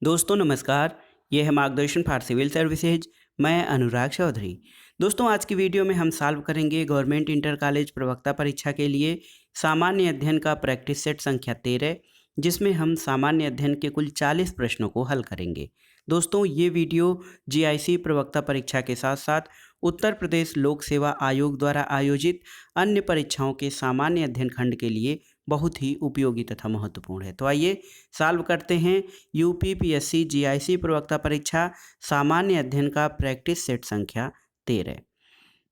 दोस्तों नमस्कार। ये है मार्गदर्शन फॉर सिविल सर्विसेज। मैं अनुराग चौधरी। दोस्तों आज की वीडियो में हम सॉल्व करेंगे गवर्नमेंट इंटर कॉलेज प्रवक्ता परीक्षा के लिए सामान्य अध्ययन का प्रैक्टिस सेट संख्या 13, जिसमें हम सामान्य अध्ययन के कुल 40 प्रश्नों को हल करेंगे। दोस्तों ये वीडियो जीआईसी प्रवक्ता परीक्षा के साथ साथ उत्तर प्रदेश लोक सेवा आयोग द्वारा आयोजित अन्य परीक्षाओं के सामान्य अध्ययन खंड के लिए बहुत ही उपयोगी तथा महत्वपूर्ण है। तो आइए सॉल्व करते हैं यूपीपीएससी जीआईसी प्रवक्ता परीक्षा सामान्य अध्ययन का प्रैक्टिस सेट संख्या 13।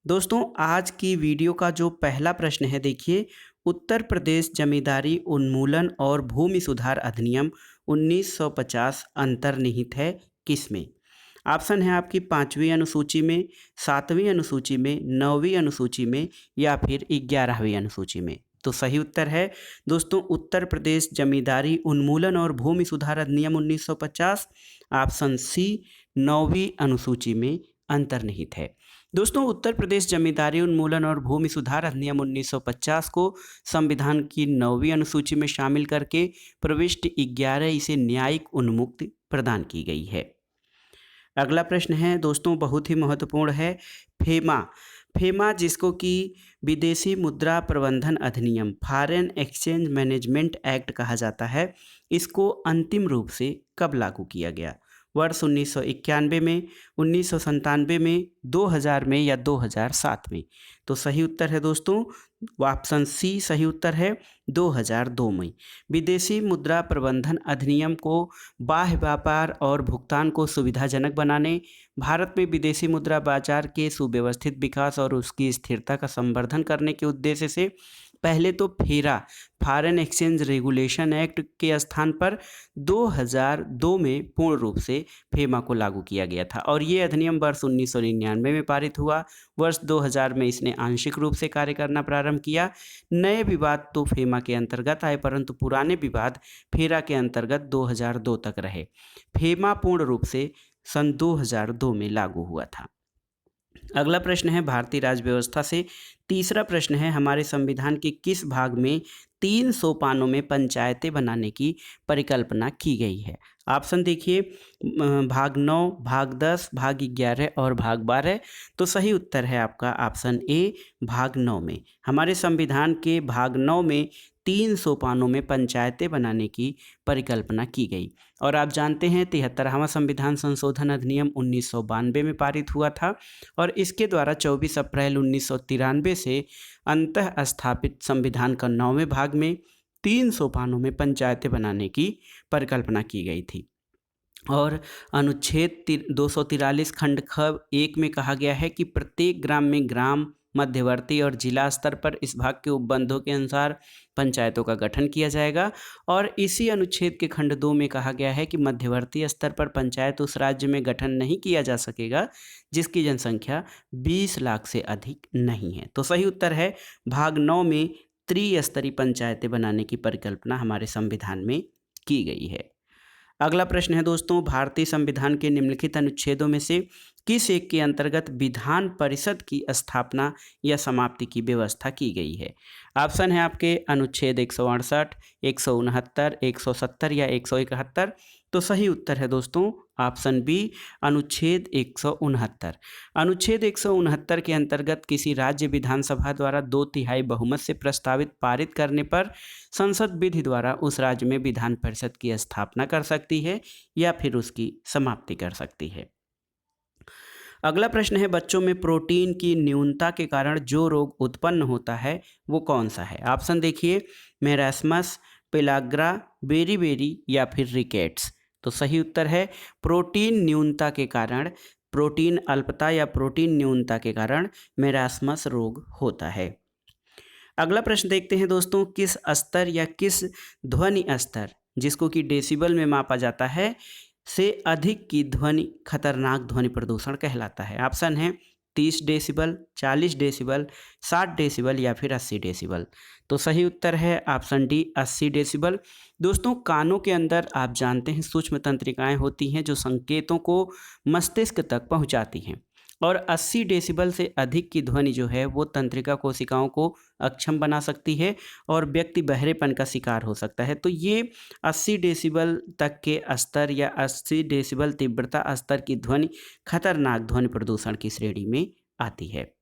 दोस्तों आज की वीडियो का जो पहला प्रश्न है, देखिए, उत्तर प्रदेश जमींदारी उन्मूलन और भूमि सुधार अधिनियम 1950 अंतर्निहित है किसमें? ऑप्शन है आपकी 5वीं अनुसूची में, 7वीं अनुसूची में, 9वीं अनुसूची में या फिर 11वीं अनुसूची में। तो सही उत्तर है दोस्तों उत्तर प्रदेश जमींदारी उन्मूलन और भूमि सुधार अधिनियम 1950 ऑप्शन सी 9वीं अनुसूची में अंतर्निहित है। दोस्तों उत्तर प्रदेश जमींदारी उन्मूलन और भूमि सुधार अधिनियम 1950 को संविधान की 9वीं अनुसूची में शामिल करके प्रविष्टि 11 इसे न्यायिक उन्मुक्ति प्रदान की गई है। अगला प्रश्न है दोस्तों बहुत ही महत्वपूर्ण है। फेमा जिसको कि विदेशी मुद्रा प्रबंधन अधिनियम फॉरेन एक्सचेंज मैनेजमेंट एक्ट कहा जाता है, इसको अंतिम रूप से कब लागू किया गया? वर्ष 1991 में, 1997 में, 2000 में या 2007 में? तो सही उत्तर है दोस्तों ऑप्शन सी सही उत्तर है 2002 में। विदेशी मुद्रा प्रबंधन अधिनियम को बाह्य व्यापार और भुगतान को सुविधाजनक बनाने, भारत में विदेशी मुद्रा बाजार के सुव्यवस्थित विकास और उसकी स्थिरता का संवर्धन करने के उद्देश्य से पहले तो फेरा फॉरेन एक्सचेंज रेगुलेशन एक्ट के स्थान पर 2002 में पूर्ण रूप से फेमा को लागू किया गया था और ये अधिनियम वर्ष 1999 में पारित हुआ। वर्ष 2000 में इसने आंशिक रूप से कार्य करना प्रारंभ किया। नए विवाद तो फेमा के अंतर्गत आए परंतु पुराने विवाद फेरा के अंतर्गत 2002 तक रहे। फेमा पूर्ण रूप से सन 2002 में लागू हुआ था। अगला प्रश्न है भारतीय राज्य व्यवस्था से। तीसरा प्रश्न है हमारे संविधान के किस भाग में 3 सोपानों में पंचायतें बनाने की परिकल्पना की गई है? ऑप्शन देखिए भाग 9, भाग 10, भाग 11 और भाग 12। तो सही उत्तर है आपका ऑप्शन ए भाग 9 में। हमारे संविधान के भाग 9 में 3 सोपानों में पंचायतें बनाने की परिकल्पना की गई और आप जानते हैं 73वां संविधान संशोधन अधिनियम 1992 में पारित हुआ था और इसके द्वारा 24 अप्रैल 1993 से अंतः स्थापित संविधान का 9वें भाग में 3 सोपानों में पंचायतें बनाने की परिकल्पना की गई थी और अनुच्छेद 243 खंड ख 1 में कहा गया है कि प्रत्येक ग्राम में ग्राम मध्यवर्ती और जिला स्तर पर इस भाग के उपबंधों के अनुसार पंचायतों का गठन किया जाएगा और इसी अनुच्छेद के खंड 2 में कहा गया है कि मध्यवर्ती स्तर पर पंचायत उस राज्य में गठन नहीं किया जा सकेगा जिसकी जनसंख्या 20 लाख से अधिक नहीं है। तो सही उत्तर है भाग 9 में त्रिस्तरीय पंचायतें बनाने की परिकल्पना हमारे संविधान में की गई है। अगला प्रश्न है दोस्तों भारतीय संविधान के निम्नलिखित अनुच्छेदों में से किस एक के अंतर्गत विधान परिषद की स्थापना या समाप्ति की व्यवस्था की गई है? ऑप्शन है आपके अनुच्छेद 168, 169, 170 या 171। तो सही उत्तर है दोस्तों ऑप्शन बी अनुच्छेद 169। अनुच्छेद 169 के अंतर्गत किसी राज्य विधानसभा द्वारा 2/3 बहुमत से प्रस्तावित पारित करने पर संसद विधि द्वारा उस राज्य में विधान परिषद की स्थापना कर सकती है या फिर उसकी समाप्ति कर सकती है। अगला प्रश्न है बच्चों में प्रोटीन की न्यूनता के कारण जो रोग उत्पन्न होता है वो कौन सा है? ऑप्शन देखिए मेरास्मस, पेलाग्रा, बेरीबेरी या फिर रिकेट्स। तो सही उत्तर है प्रोटीन न्यूनता के कारण, प्रोटीन अल्पता या प्रोटीन न्यूनता के कारण मेरास्मस रोग होता है। अगला प्रश्न देखते हैं दोस्तों किस स्तर या किस ध्वनि स्तर जिसको कि डेसिबल में मापा जाता है से अधिक की ध्वनि खतरनाक ध्वनि प्रदूषण कहलाता है? ऑप्शन है 30 डेसिबल, 40 डेसिबल, 60 डेसिबल या फिर 80 डेसिबल। तो सही उत्तर है ऑप्शन डी 80 डेसिबल। दोस्तों कानों के अंदर आप जानते हैं सूक्ष्म तंत्रिकाएं होती हैं जो संकेतों को मस्तिष्क तक पहुंचाती हैं और 80 डेसिबल से अधिक की ध्वनि जो है वो तंत्रिका कोशिकाओं को अक्षम बना सकती है और व्यक्ति बहरेपन का शिकार हो सकता है। तो ये 80 डेसिबल तक के स्तर या 80 डेसिबल तीव्रता स्तर की ध्वनि खतरनाक ध्वनि प्रदूषण की श्रेणी में आती है।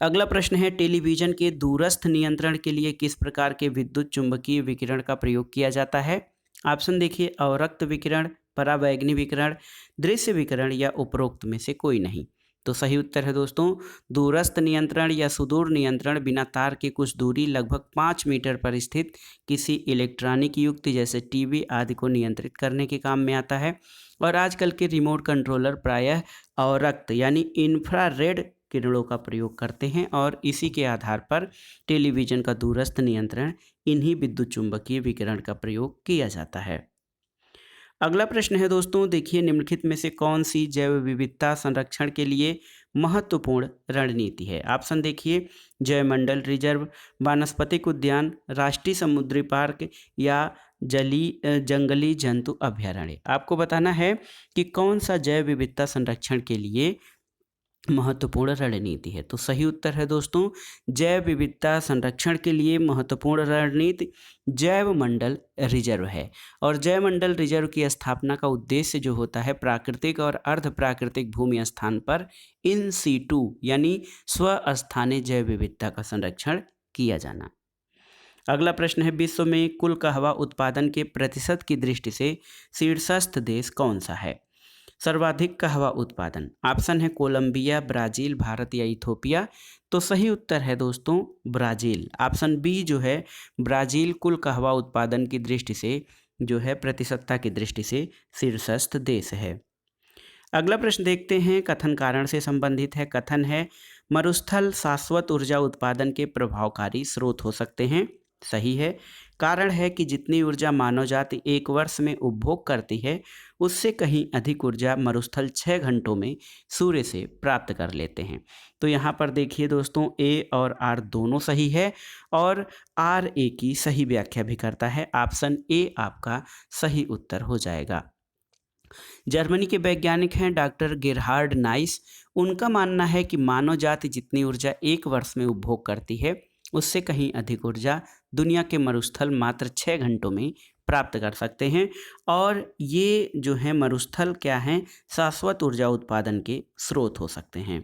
अगला प्रश्न है, टेलीविजन के दूरस्थ नियंत्रण के लिए किस प्रकार के विद्युत चुंबकीय विकिरण का प्रयोग किया जाता है? ऑप्शन देखिए, अवरक्त विकिरण, पराबैंगनी विकिरण, दृश्य विकिरण या उपरोक्त में से कोई नहीं। तो सही उत्तर है दोस्तों, दूरस्थ नियंत्रण या सुदूर नियंत्रण बिना तार के कुछ दूरी लगभग 5 मीटर पर स्थित किसी इलेक्ट्रॉनिक युक्ति जैसे टीवी आदि को नियंत्रित करने के काम में आता है। और आजकल के रिमोट कंट्रोलर प्रायः अवरक्त यानी इंफ्रारेड किरणों का प्रयोग करते हैं और इसी के आधार पर टेलीविजन का दूरस्थ नियंत्रण इन्हीं विद्युत चुंबकीय विकिरण का प्रयोग किया जाता है। अगला प्रश्न है दोस्तों, देखिए, निम्नलिखित में से कौन सी जैव विविधता संरक्षण के लिए महत्वपूर्ण रणनीति है? ऑप्शन देखिए, जैवमंडल रिजर्व, वानस्पतिक उद्यान, राष्ट्रीय समुद्री पार्क या जंगली जंतु अभयारण्य। आपको बताना है कि कौन सा जैव विविधता संरक्षण के लिए महत्वपूर्ण रणनीति है। तो सही उत्तर है दोस्तों, जैव विविधता संरक्षण के लिए महत्वपूर्ण रणनीति जैव मंडल रिजर्व है। और जैव मंडल रिजर्व की स्थापना का उद्देश्य जो होता है, प्राकृतिक और अर्ध प्राकृतिक भूमि स्थान पर इन सीटू यानी स्वस्थानीय जैव विविधता का संरक्षण किया जाना। अगला प्रश्न है, विश्व में कुल कहवा उत्पादन के प्रतिशत की दृष्टि से शीर्षस्थ देश कौन सा है? सर्वाधिक कहवा उत्पादन, ऑप्शन है कोलंबिया, ब्राजील, भारत या इथोपिया। तो सही उत्तर है दोस्तों ब्राजील। ऑप्शन बी जो है, ब्राजील कुल कहवा उत्पादन की दृष्टि से जो है प्रतिशतता की दृष्टि से शीर्षस्थ देश है। अगला प्रश्न देखते हैं, कथन कारण से संबंधित है। कथन है, मरुस्थल शाश्वत ऊर्जा उत्पादन के प्रभावकारी स्रोत हो सकते हैं। सही है। कारण है कि जितनी ऊर्जा मानव जाति एक वर्ष में उपभोग करती है उससे कहीं अधिक ऊर्जा मरुस्थल 6 घंटों में सूर्य से प्राप्त कर लेते हैं। तो यहाँ पर देखिए दोस्तों, ए और आर दोनों सही है और आर ए की सही व्याख्या भी करता है। ऑप्शन ए आपका सही उत्तर हो जाएगा। जर्मनी के वैज्ञानिक हैं डॉक्टर गेरहार्ड नाइस। उनका मानना है कि मानव जाति जितनी ऊर्जा एक वर्ष में उपभोग करती है उससे कहीं अधिक ऊर्जा दुनिया के मरुस्थल मात्र 6 घंटों में प्राप्त कर सकते हैं। और ये जो है मरुस्थल क्या हैं, शाश्वत ऊर्जा उत्पादन के स्रोत हो सकते हैं।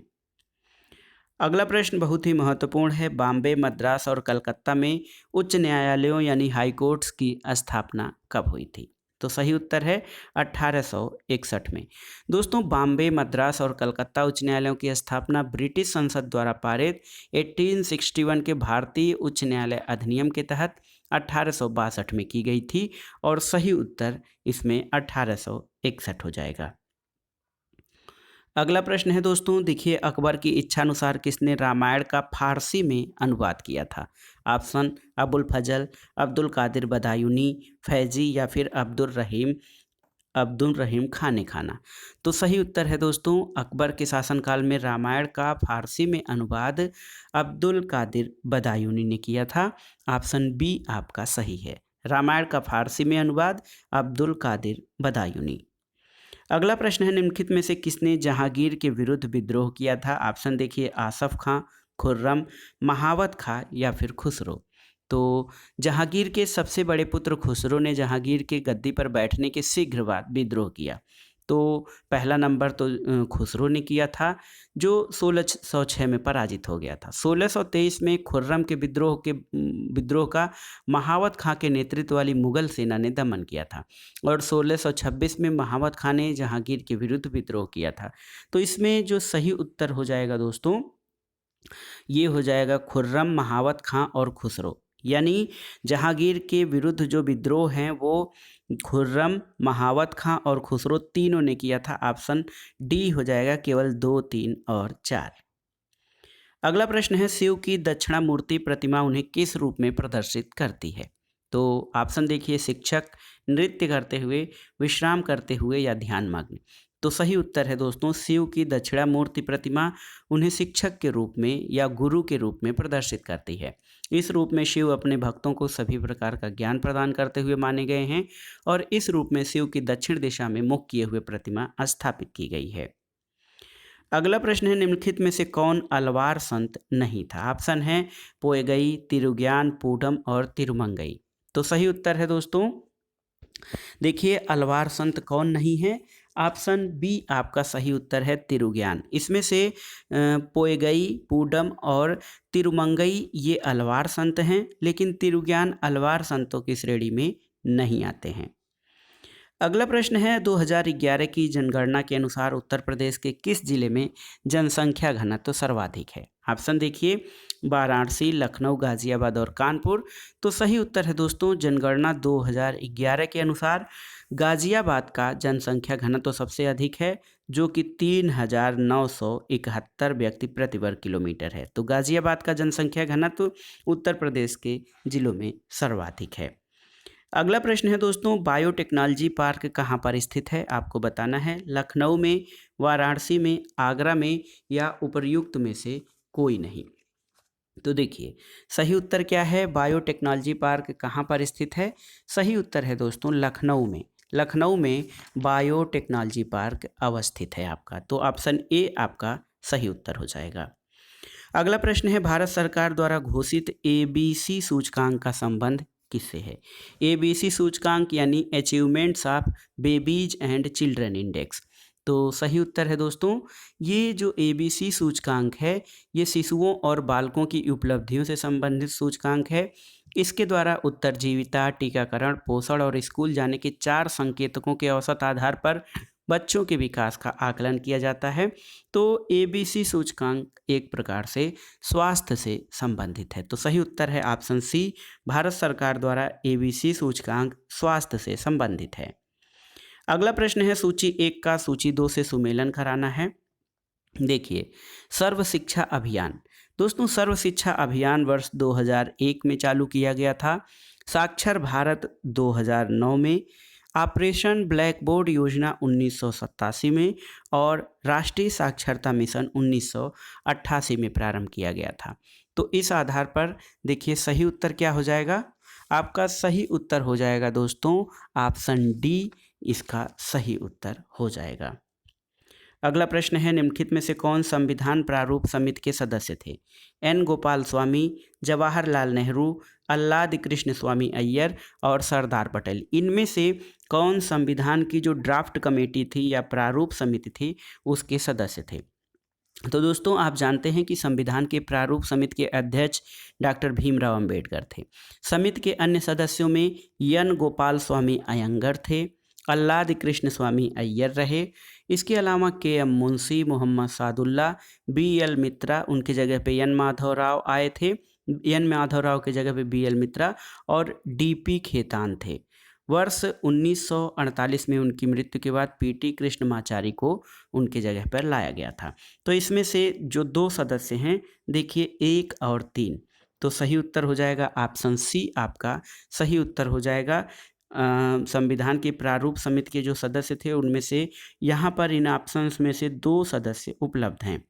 अगला प्रश्न बहुत ही महत्वपूर्ण है, बॉम्बे, मद्रास और कलकत्ता में उच्च न्यायालयों यानी हाई कोर्ट्स की स्थापना कब हुई थी? तो सही उत्तर है 1861 में। दोस्तों, बॉम्बे, मद्रास और कलकत्ता उच्च न्यायालयों की स्थापना ब्रिटिश संसद द्वारा पारित 1861 के भारतीय उच्च न्यायालय अधिनियम के तहत 1862 में की गई थी और सही उत्तर इसमें 1861 हो जाएगा। अगला प्रश्न है दोस्तों, देखिए, अकबर की इच्छानुसार किसने रामायण का फारसी में अनुवाद किया था? ऑप्शन अबुल फजल, अब्दुल कादिर बदायूनी, फैजी या फिर अब्दुल रहीम खाने खाना। तो सही उत्तर है दोस्तों, अकबर के शासनकाल में रामायण का फारसी में अनुवाद अब्दुल कादिर बदायूनी ने किया था। ऑप्शन बी आपका सही है, रामायण का फारसी में अनुवाद अब्दुल कादिर बदायूनी। अगला प्रश्न है, निम्नलिखित में से किसने जहांगीर के विरुद्ध विद्रोह किया था? ऑप्शन देखिए, आसफ खां, खुर्रम, महावत खां या फिर खुसरो। तो जहांगीर के सबसे बड़े पुत्र खुसरो ने जहांगीर के गद्दी पर बैठने के शीघ्र बाद विद्रोह किया। तो पहला नंबर तो खुसरो ने किया था जो 1606 में पराजित हो गया था। 1623 में खुर्रम के विद्रोह का महावत खां के नेतृत्व वाली मुगल सेना ने दमन किया था और 1626 में महावत खां ने जहांगीर के विरुद्ध विद्रोह किया था। तो इसमें जो सही उत्तर हो जाएगा दोस्तों, ये हो जाएगा खुर्रम, महावत खां और खुसरो। यानी जहांगीर के विरुद्ध जो विद्रोह हैं वो खुर्रम, महावत खां और खुसरो तीनों ने किया था। ऑप्शन डी हो जाएगा, केवल 2, 3 और 4। अगला प्रश्न है, शिव की दक्षिणामूर्ति प्रतिमा उन्हें किस रूप में प्रदर्शित करती है? तो ऑप्शन देखिए, शिक्षक, नृत्य करते हुए, विश्राम करते हुए या ध्यान मग्न। तो सही उत्तर है दोस्तों, शिव की दक्षिणामूर्ति प्रतिमा उन्हें शिक्षक के रूप में या गुरु के रूप में प्रदर्शित करती है। इस रूप में शिव अपने भक्तों को सभी प्रकार का ज्ञान प्रदान करते हुए माने गए हैं और इस रूप में शिव की दक्षिण दिशा में मुख किए हुए प्रतिमा स्थापित की गई है। अगला प्रश्न है निम्नलिखित में से कौन अलवार संत नहीं था। ऑप्शन है पोएगई, तिरुज्ञान, पूडम और तिरुमंगई। तो सही उत्तर है दोस्तों, देखिए अलवार संत कौन नहीं है। ऑप्शन बी आपका सही उत्तर है तिरुज्ञान। इसमें से पोएगई, पूडम और तिरुमंगई ये अलवार संत हैं, लेकिन तिरुज्ञान अलवार संतों की श्रेणी में नहीं आते हैं। अगला प्रश्न है 2011 की जनगणना के अनुसार उत्तर प्रदेश के किस जिले में जनसंख्या घनत्व सर्वाधिक है। ऑप्शन देखिए वाराणसी, लखनऊ, गाजियाबाद और कानपुर। तो सही उत्तर है दोस्तों, जनगणना 2011 के अनुसार गाजियाबाद का जनसंख्या घनत्व सबसे अधिक है, जो कि 3,971 व्यक्ति प्रति वर्ग किलोमीटर है। तो गाजियाबाद का जनसंख्या घनत्व उत्तर प्रदेश के जिलों में सर्वाधिक है। अगला प्रश्न है दोस्तों, बायोटेक्नोलॉजी पार्क कहाँ पर स्थित है। आपको बताना है लखनऊ में, वाराणसी में, आगरा में या उपर्युक्त में से कोई नहीं। तो देखिए सही उत्तर क्या है, बायोटेक्नोलॉजी पार्क कहाँ पर स्थित है। सही उत्तर है दोस्तों लखनऊ में। लखनऊ में बायोटेक्नोलॉजी पार्क अवस्थित है आपका। तो ऑप्शन ए आपका सही उत्तर हो जाएगा। अगला प्रश्न है भारत सरकार द्वारा घोषित ABC सूचकांक का संबंध किससे है। ABC सूचकांक यानी achievements of babies and children index. तो सही उत्तर है दोस्तों, ये जो ABC सूचकांक है ये शिशुओं और बालकों की उपलब्धियों से संबंधित सूचकांक है। इसके द्वारा उत्तरजीविता, टीकाकरण, पोषण और स्कूल जाने के 4 संकेतकों के औसत आधार पर बच्चों के विकास का आकलन किया जाता है। तो ABC सूचकांक एक प्रकार से स्वास्थ्य से संबंधित है। तो सही उत्तर है ऑप्शन सी, भारत सरकार द्वारा ABC सूचकांक स्वास्थ्य से संबंधित है। अगला प्रश्न है सूची 1 का सूची 2 से सुमेलन कराना है। देखिए सर्व शिक्षा अभियान, दोस्तों सर्व शिक्षा अभियान वर्ष 2001 में चालू किया गया था। साक्षर भारत 2009 में, ऑपरेशन ब्लैक बोर्ड योजना 1987 में और राष्ट्रीय साक्षरता मिशन 1988 में प्रारंभ किया गया था। तो इस आधार पर देखिए सही उत्तर क्या हो जाएगा। आपका सही उत्तर हो जाएगा दोस्तों ऑप्शन डी, इसका सही उत्तर हो जाएगा। अगला प्रश्न है निम्नलिखित में से कौन संविधान प्रारूप समिति के सदस्य थे। N गोपाल स्वामी, जवाहरलाल नेहरू, अल्लाद कृष्ण स्वामी अय्यर और सरदार पटेल। इनमें से कौन संविधान की जो ड्राफ्ट कमेटी थी या प्रारूप समिति थी उसके सदस्य थे। तो दोस्तों आप जानते हैं कि संविधान के प्रारूप समिति के अध्यक्ष डॉक्टर भीमराव अंबेडकर थे। समिति के अन्य सदस्यों में N गोपाल स्वामी अयंगर थे, अल्लाद कृष्ण स्वामी अय्यर रहे। इसके अलावा KM मुंशी, मोहम्मद सादुल्ला, BL मित्रा, उनकी जगह पे N माधवराव आए थे। N माधवराव की जगह पे BL मित्रा और DP खेतान थे। वर्ष 1948 में उनकी मृत्यु के बाद PT कृष्णमाचारी को उनके जगह पर लाया गया था। तो इसमें से जो 2 सदस्य हैं देखिए 1 और 3, तो सही उत्तर हो जाएगा ऑप्शन सी, आपका सही उत्तर हो जाएगा। संविधान की प्रारूप समिति के जो सदस्य थे उनमें से यहाँ पर इन ऑप्शंस में से 2 सदस्य उपलब्ध हैं।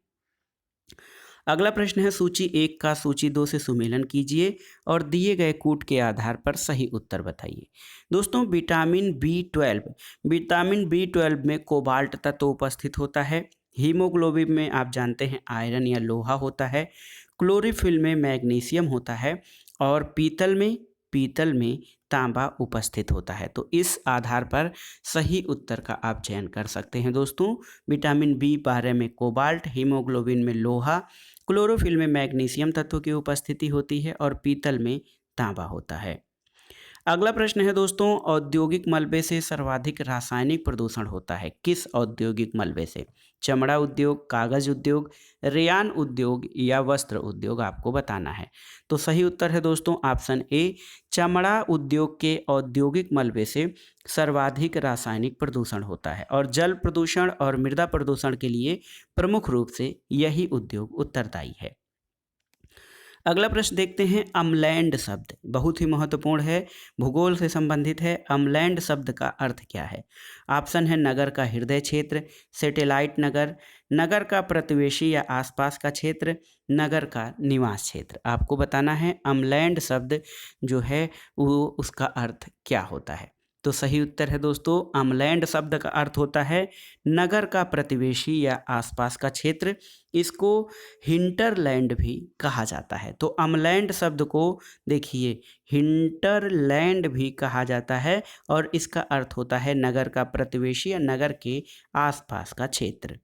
अगला प्रश्न है सूची 1 का सूची 2 से सुमेलन कीजिए और दिए गए कूट के आधार पर सही उत्तर बताइए। दोस्तों विटामिन B12 में कोबाल्ट तत्व उपस्थित होता है। हीमोग्लोबिन में आप जानते हैं आयरन या लोहा होता है। क्लोरोफिल में मैग्नीशियम होता है और पीतल में तांबा उपस्थित होता है। तो इस आधार पर सही उत्तर का आप चयन कर सकते हैं दोस्तों। विटामिन B12 में कोबाल्ट, हीमोग्लोबिन में लोहा, क्लोरोफिल में मैग्नीशियम तत्व की उपस्थिति होती है और पीतल में तांबा होता है। अगला प्रश्न है दोस्तों, औद्योगिक मलबे से सर्वाधिक रासायनिक प्रदूषण होता है किस औद्योगिक मलबे से। चमड़ा उद्योग, कागज उद्योग, रेयान उद्योग या वस्त्र उद्योग, आपको बताना है। तो सही उत्तर है दोस्तों ऑप्शन ए, चमड़ा उद्योग के औद्योगिक मलबे से सर्वाधिक रासायनिक प्रदूषण होता है और जल प्रदूषण और मृदा प्रदूषण के लिए प्रमुख रूप से यही उद्योग उत्तरदायी है। अगला प्रश्न देखते हैं, अमलैंड शब्द बहुत ही महत्वपूर्ण है, भूगोल से संबंधित है। अमलैंड शब्द का अर्थ क्या है। ऑप्शन है नगर का हृदय क्षेत्र, सैटेलाइट नगर, नगर का प्रतिवेशी या आसपास का क्षेत्र, नगर का निवास क्षेत्र। आपको बताना है अमलैंड शब्द जो है वो उसका अर्थ क्या होता है। तो सही उत्तर है दोस्तों अमलैंड शब्द का अर्थ होता है नगर का प्रतिवेशी या आसपास का क्षेत्र। इसको हिंटरलैंड भी कहा जाता है। तो अमलैंड शब्द को देखिए हिंटरलैंड भी कहा जाता है और इसका अर्थ होता है नगर का प्रतिवेशी या नगर के आसपास का क्षेत्र।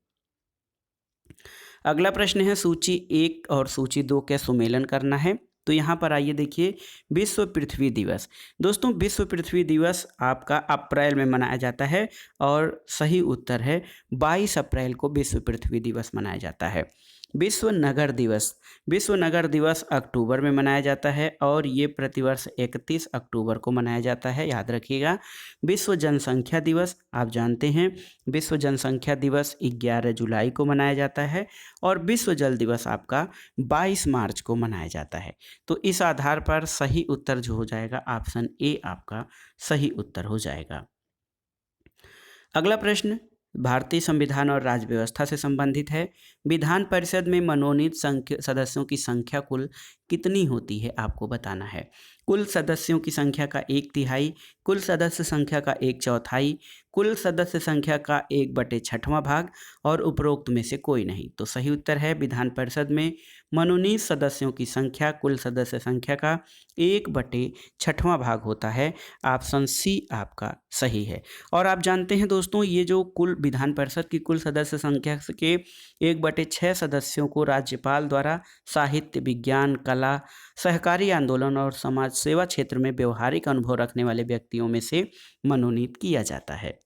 अगला प्रश्न है सूची 1 और सूची 2 का सुमेलन करना है। तो यहाँ पर आइए देखिए विश्व पृथ्वी दिवस। दोस्तों विश्व पृथ्वी दिवस आपका अप्रैल में मनाया जाता है और सही उत्तर है 22 अप्रैल को विश्व पृथ्वी दिवस मनाया जाता है। विश्व नगर दिवस, विश्व नगर दिवस अक्टूबर में मनाया जाता है और ये प्रतिवर्ष 31 अक्टूबर को मनाया जाता है, याद रखिएगा। विश्व जनसंख्या दिवस आप जानते हैं विश्व जनसंख्या दिवस 11 जुलाई को मनाया जाता है और विश्व जल दिवस आपका 22 मार्च को मनाया जाता है। तो इस आधार पर सही उत्तर जो हो जाएगा ऑप्शन ए आपका सही उत्तर हो जाएगा। अगला प्रश्न भारतीय संविधान और राज्य व्यवस्था से संबंधित है। विधान परिषद में मनोनीत सदस्यों की संख्या कुल कितनी होती है आपको बताना है। कुल सदस्यों की संख्या का 1/3, कुल सदस्य संख्या का 1/4, कुल सदस्य संख्या का 1/6वां भाग और उपरोक्त में से कोई नहीं। तो सही उत्तर है विधान परिषद में मनोनीत सदस्यों की संख्या कुल सदस्य संख्या का 1/6वां भाग होता है। ऑप्शन सी आपका सही है। और आप जानते हैं दोस्तों ये जो कुल विधान परिषद की कुल सदस्य संख्या के 1/6 सदस्यों को राज्यपाल द्वारा साहित्य, विज्ञान, कला, सहकारी आंदोलन और समाज सेवा क्षेत्र में व्यवहारिक अनुभव रखने वाले व्यक्तियों में से मनोनीत किया जाता है।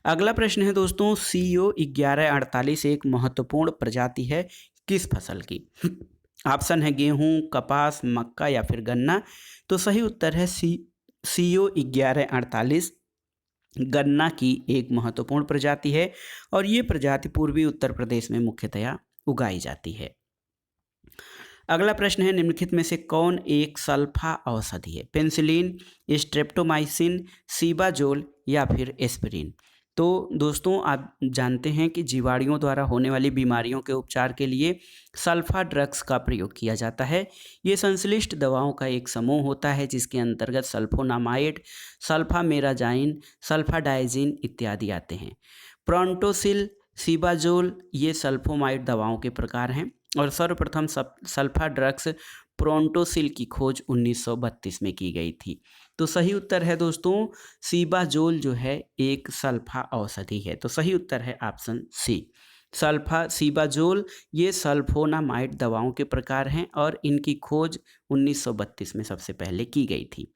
अगला प्रश्न है दोस्तों CO 1148 एक महत्वपूर्ण प्रजाति है किस फसल की। ऑप्शन है गेहूं, कपास, मक्का या फिर गन्ना। तो सही उत्तर है CO 1148 गन्ना की एक महत्वपूर्ण प्रजाति है और ये प्रजाति पूर्वी उत्तर प्रदेश में मुख्यतया उगाई जाती है। अगला प्रश्न है निम्नलिखित में से कौन एक सल्फा औषधि है। पेनिसिलिन, स्ट्रेप्टोमाइसिन, सीबाजोल या फिर एस्पिरिन। तो दोस्तों आप जानते हैं कि जीवाणुओं द्वारा होने वाली बीमारियों के उपचार के लिए सल्फा ड्रग्स का प्रयोग किया जाता है। ये संश्लिष्ट दवाओं का एक समूह होता है जिसके अंतर्गत सल्फोनामाइड, सल्फामेराजाइन, सल्फाडाइजिन इत्यादि आते हैं। प्रोंटोसिल, सीबाजोल ये सल्फोमाइड दवाओं के प्रकार हैं और सर्वप्रथम सल्फा ड्रग्स प्रोंटोसिल की खोज 1932 में की गई थी। तो सही उत्तर है दोस्तों सीबाजोल जो है एक सल्फा औषधि है। तो सही उत्तर है ऑप्शन सी सीबाजोल ये सल्फोनामाइड दवाओं के प्रकार हैं और इनकी खोज 1932 में सबसे पहले की गई थी।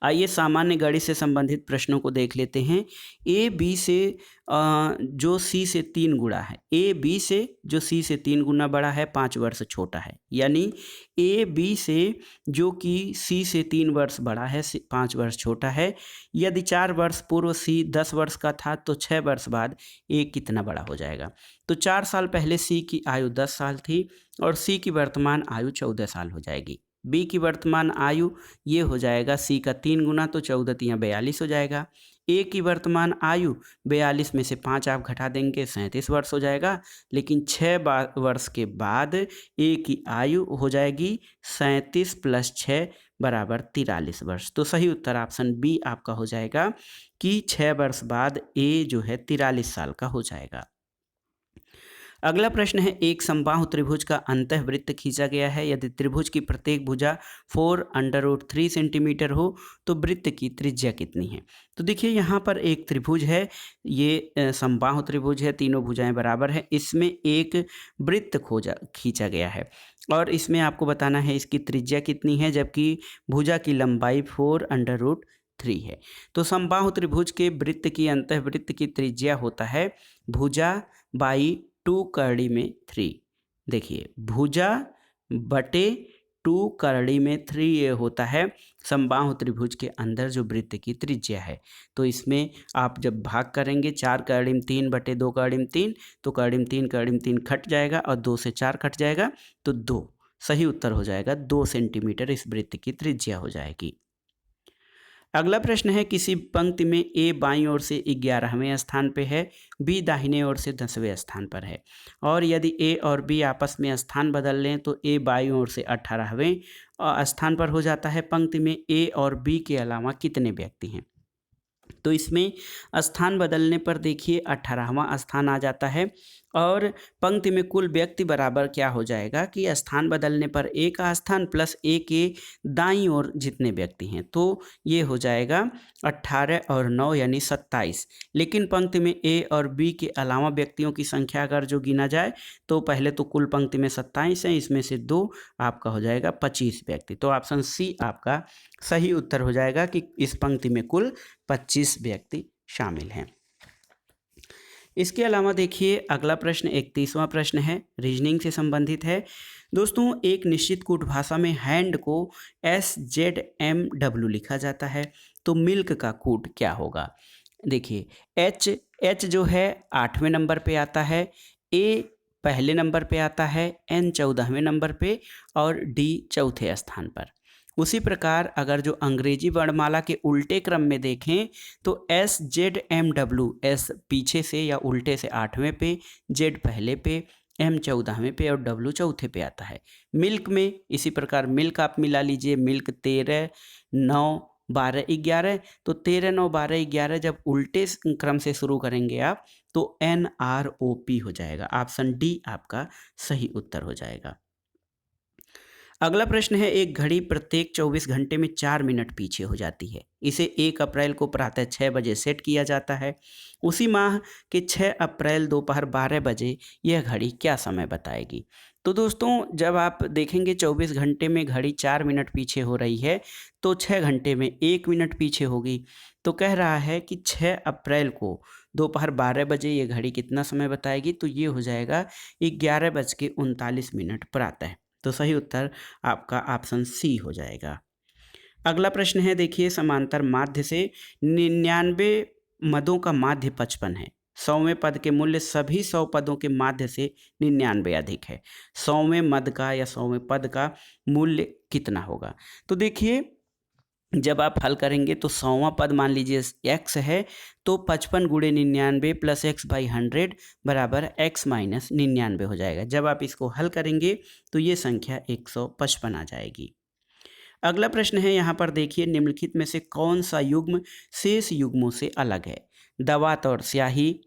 आइए सामान्य गणित से संबंधित प्रश्नों को देख लेते हैं। ए बी से जो सी से 3 गुना है, ए बी से जो सी से 3 गुना बड़ा है 5 वर्ष छोटा है, यानी ए बी से जो कि सी से 3 वर्ष बड़ा है 5 वर्ष छोटा है। यदि 4 वर्ष पूर्व सी 10 वर्ष का था तो 6 वर्ष बाद ए कितना बड़ा हो जाएगा। तो 4 साल पहले सी की आयु 10 साल थी और सी की वर्तमान आयु 14 साल हो जाएगी। बी की वर्तमान आयु ये हो जाएगा सी का 3 गुना तो 14 तियाँ 42 हो जाएगा। ए की वर्तमान आयु 42 में से 5 आप घटा देंगे 37 वर्ष हो जाएगा। लेकिन 6 वर्ष के बाद ए की आयु हो जाएगी 37 + 6 = 43 वर्ष। तो सही उत्तर ऑप्शन बी आपका हो जाएगा कि 6 वर्ष बाद ए जो है 43 साल का हो जाएगा। अगला प्रश्न है एक समबाहु त्रिभुज का अंतःवृत्त खींचा गया है। यदि त्रिभुज की प्रत्येक भुजा 4√3 सेंटीमीटर हो तो वृत्त की त्रिज्या कितनी है। तो देखिए यहाँ पर एक त्रिभुज है, ये समबाहु त्रिभुज है, तीनों भुजाएं बराबर है। इसमें एक वृत्त खींचा गया है और इसमें आपको बताना है इसकी त्रिज्या कितनी है, जबकि भुजा की लंबाई 4√3 है। तो समबाहु त्रिभुज के वृत्त की अंतःवृत्त की त्रिज्या होता है भुजा बाई 2 करड़ी में 3। देखिए भुजा बटे 2 करड़ी में 3 ये होता है समबाहु त्रिभुज के अंदर जो वृत्त की त्रिज्या है। तो इसमें आप जब भाग करेंगे 4 करड़ी में 3 बटे 2 करड़ी में 3 तो करड़ी में 3 कट जाएगा और 2 से 4 कट जाएगा तो 2 सही उत्तर हो जाएगा। 2 सेंटीमीटर इस वृत्त की त्रिज्या हो जाएगी। अगला प्रश्न है, किसी पंक्ति में ए बाईं ओर से 11वें स्थान पे है, बी दाहिने ओर से 10वें स्थान पर है, और यदि ए और बी आपस में स्थान बदल लें तो ए बाईं ओर से 18वें स्थान पर हो जाता है। पंक्ति में ए और बी के अलावा कितने व्यक्ति हैं? तो इसमें स्थान बदलने पर देखिए 18वां स्थान आ जाता है, और पंक्ति में कुल व्यक्ति बराबर क्या हो जाएगा कि स्थान बदलने पर ए का स्थान प्लस ए के दाईं ओर जितने व्यक्ति हैं, तो ये हो जाएगा 18 और 9 यानी 27। लेकिन पंक्ति में ए और बी के अलावा व्यक्तियों की संख्या अगर जो गिना जाए तो पहले तो कुल पंक्ति में 27 है, इसमें से 2 आपका हो जाएगा 25 व्यक्ति। तो ऑप्शन सी आपका सही उत्तर हो जाएगा कि इस पंक्ति में कुल 25 व्यक्ति शामिल हैं। इसके अलावा देखिए अगला प्रश्न 31वां प्रश्न है, रीजनिंग से संबंधित है। दोस्तों, एक निश्चित कूट भाषा में हैंड को SZMW लिखा जाता है, तो मिल्क का कूट क्या होगा? देखिए एच जो है 8वें नंबर पे आता है, ए पहले नंबर पे आता है, N 14वें नंबर पे और D चौथे स्थान पर। उसी प्रकार अगर जो अंग्रेजी वर्णमाला के उल्टे क्रम में देखें तो SZMW, S पीछे से या उल्टे से 8वें पे, Z पहले पे, M 14वें पे और W चौथे पे आता है। मिल्क में इसी प्रकार मिल्क आप मिला लीजिए, मिल्क 13, 9, 12, 11, तो 13, 9, 12, 11 जब उल्टे क्रम से शुरू करेंगे आप तो NROP हो जाएगा। ऑप्शन डी आपका सही उत्तर हो जाएगा। अगला प्रश्न है, एक घड़ी प्रत्येक 24 घंटे में 4 मिनट पीछे हो जाती है। इसे 1 अप्रैल को प्रातः 6 बजे सेट किया जाता है। उसी माह के 6 अप्रैल दोपहर 12 बजे यह घड़ी क्या समय बताएगी? तो दोस्तों, जब आप देखेंगे 24 घंटे में घड़ी 4 मिनट पीछे हो रही है तो 6 घंटे में 1 मिनट पीछे होगी। तो कह रहा है कि 6 अप्रैल को दोपहर 12 बजे ये घड़ी कितना समय बताएगी? तो ये हो जाएगा 11:39 प्रातः। तो सही उत्तर आपका ऑप्शन सी हो जाएगा। अगला प्रश्न है, देखिए समांतर माध्य से 99 मदों का माध्य 55 है। 100वें पद के मूल्य सभी 100 पदों के माध्य से 99 अधिक है। 100वें मद का या 100वें पद का मूल्य कितना होगा? तो देखिए जब आप हल करेंगे तो 100वां पद मान लीजिए x है, तो 55 गुणे 99 प्लस x/100 बराबर x माइनस 99 हो जाएगा। जब आप इसको हल करेंगे तो ये संख्या 155 आ जाएगी। अगला प्रश्न है, यहाँ पर देखिए निम्नलिखित में से कौन सा युग्म शेष युग्मों से अलग है? दवात और स्याही,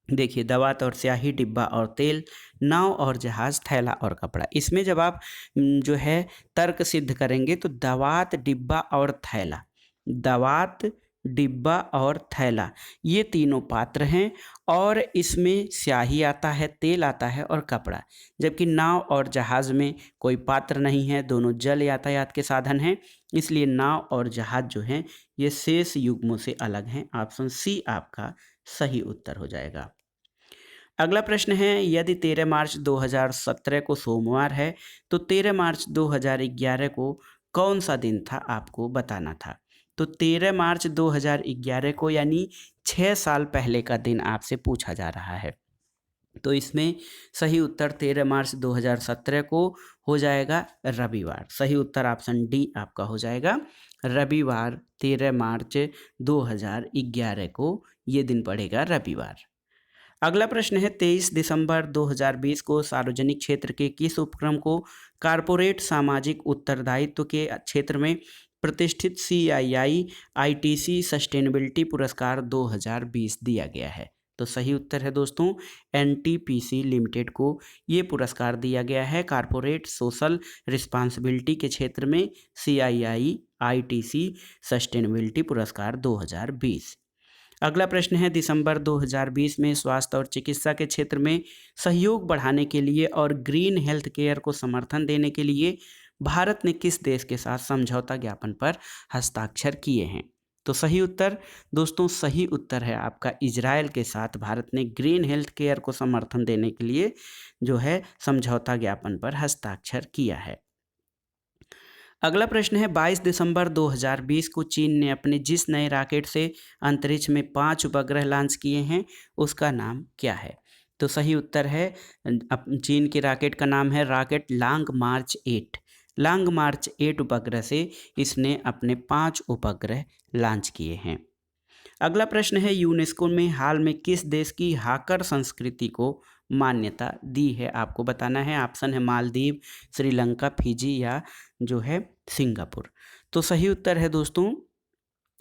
देखिए दवात और स्याही, डिब्बा और तेल, नाव और जहाज, थैला और कपड़ा। इसमें जब आप जो है तर्क सिद्ध करेंगे तो दवात, डिब्बा और थैला, दवात, डिब्बा और थैला ये तीनों पात्र हैं, और इसमें स्याही आता है, तेल आता है और कपड़ा। जबकि नाव और जहाज में कोई पात्र नहीं है, दोनों जल यातायात के साधन हैं, इसलिए नाव और जहाज जो हैं ये शेष युग्मों से अलग हैं। ऑप्शन सी आपका सही उत्तर हो जाएगा। अगला प्रश्न है, यदि 13 मार्च 2017 को सोमवार है तो 13 मार्च 2011 को कौन सा दिन था आपको बताना था? तो 13 मार्च 2011 को यानी 6 साल पहले का दिन आपसे पूछा जा रहा है। तो इसमें सही उत्तर 13 मार्च 2017 को हो जाएगा रविवार। सही उत्तर ऑप्शन डी आपका हो जाएगा रविवार। 13 मार्च 2011 को ये दिन पड़ेगा रविवार। अगला प्रश्न है, 23 दिसंबर 2020 को सार्वजनिक क्षेत्र के किस उपक्रम को कारपोरेट सामाजिक उत्तरदायित्व के क्षेत्र में प्रतिष्ठित CII ITC सस्टेनेबिलिटी पुरस्कार 2020 दिया गया है? तो सही उत्तर है दोस्तों NTPC लिमिटेड को ये पुरस्कार दिया गया है कारपोरेट सोशल रिस्पांसिबिलिटी के क्षेत्र में CII ITC सस्टेनेबिलिटी पुरस्कार 2020। अगला प्रश्न है, दिसंबर 2020 में स्वास्थ्य और चिकित्सा के क्षेत्र में सहयोग बढ़ाने के लिए और ग्रीन हेल्थ केयर को समर्थन देने के लिए भारत ने किस देश के साथ समझौता ज्ञापन पर हस्ताक्षर किए हैं? तो सही उत्तर दोस्तों, सही उत्तर है आपका इजराइल के साथ भारत ने ग्रीन हेल्थ केयर को समर्थन देने के लिए जो है समझौता ज्ञापन पर हस्ताक्षर किया है। अगला प्रश्न है, 22 दिसंबर 2020 को चीन ने अपने जिस नए रॉकेट से अंतरिक्ष में 5 उपग्रह लॉन्च किए हैं उसका नाम क्या है? तो सही उत्तर है चीन के रॉकेट का नाम है रॉकेट लॉन्ग मार्च 8। लॉन्ग मार्च 8 उपग्रह से इसने अपने 5 उपग्रह लॉन्च किए हैं। अगला प्रश्न है, यूनेस्को में हाल में किस देश की हाकर संस्कृति को मान्यता दी है? आपको बताना है। ऑप्शन है मालदीव, श्रीलंका, फिजी या जो है सिंगापुर। तो सही उत्तर है दोस्तों,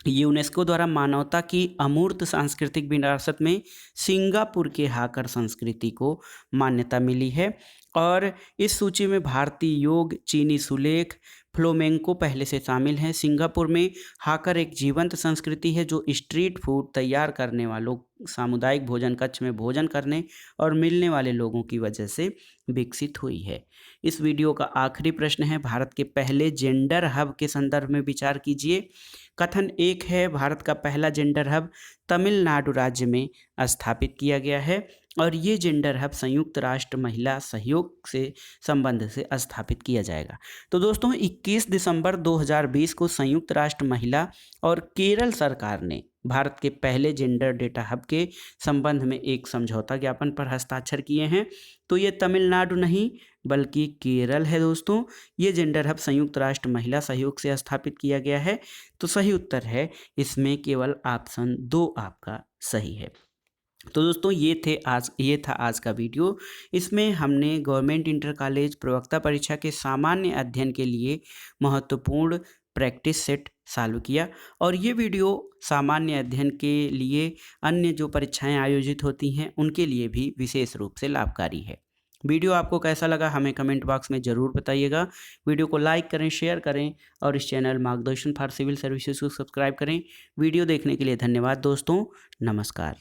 यूनेस्को द्वारा मानवता की अमूर्त सांस्कृतिक विरासत में सिंगापुर के हाकर संस्कृति को मान्यता मिली है। और इस सूची में भारतीय योग, चीनी सुलेख, फ्लोमेंको पहले से शामिल हैं। सिंगापुर में हाकर एक जीवंत संस्कृति है जो स्ट्रीट फूड तैयार करने वालों, सामुदायिक भोजन कक्ष में भोजन करने और मिलने वाले लोगों की वजह से विकसित हुई है। इस वीडियो का आखिरी प्रश्न है, भारत के पहले जेंडर हब के संदर्भ में विचार कीजिए। कथन 1 है, भारत का पहला जेंडर हब तमिलनाडु राज्य में स्थापित किया गया है और ये जेंडर हब संयुक्त राष्ट्र महिला सहयोग से संबंध से स्थापित किया जाएगा। तो दोस्तों 21 दिसंबर 2020 को संयुक्त राष्ट्र महिला और केरल सरकार ने भारत के पहले जेंडर डेटा हब के संबंध में एक समझौता ज्ञापन पर हस्ताक्षर किए हैं। तो ये तमिलनाडु नहीं बल्कि केरल है दोस्तों। ये जेंडर हब संयुक्त राष्ट्र महिला सहयोग से स्थापित किया गया है। तो सही उत्तर है इसमें केवल ऑप्शन 2 आपका सही है। तो दोस्तों ये था आज का वीडियो। इसमें हमने गवर्नमेंट इंटर कॉलेज प्रवक्ता परीक्षा के सामान्य अध्ययन के लिए महत्वपूर्ण प्रैक्टिस सेट सॉल्व किया और ये वीडियो सामान्य अध्ययन के लिए अन्य जो परीक्षाएं आयोजित होती हैं उनके लिए भी विशेष रूप से लाभकारी है। वीडियो आपको कैसा लगा हमें कमेंट बॉक्स में ज़रूर बताइएगा। वीडियो को लाइक करें, शेयर करें और इस चैनल मार्गदर्शन फॉर सिविल सर्विसेज को सब्सक्राइब करें। वीडियो देखने के लिए धन्यवाद दोस्तों। नमस्कार।